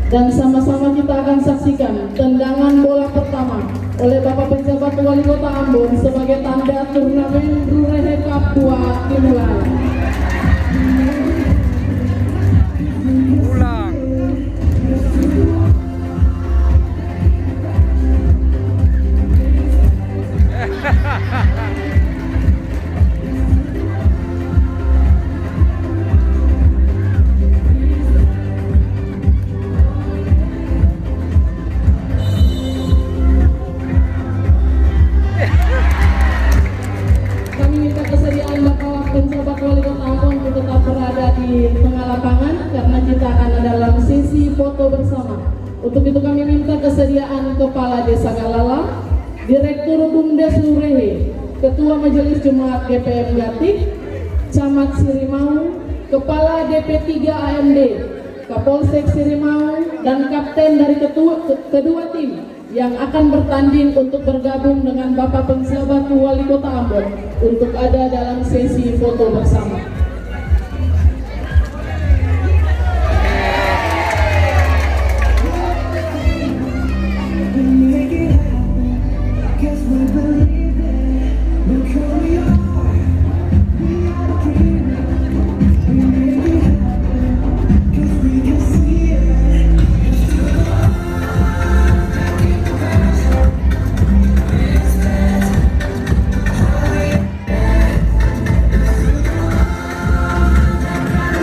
Dan sama-sama kita akan saksikan tendangan bola pertama oleh Bapak Penjabat Wali Kota Ambon sebagai tanda turnamen Rurehe Cup 2 dimulai. Ulang. Kami minta kesediaan Bapak Penjabat Wali Kota Ambon untuk tetap berada di tengah lapangan karena kita akan ada dalam sesi foto bersama. Untuk itu kami minta kesediaan Kepala Desa Galala, Direktur BUMDes Rurehe, Ketua Majelis Jemaat GPM Gatik, Camat Sirimau, Kepala DP3 AMD, Kapolsek Sirimau, dan Kapten dari kedua tim yang akan bertanding untuk bergabung dengan Bapak Penjabat Wali Kota Ambon untuk ada dalam sesi foto bersama.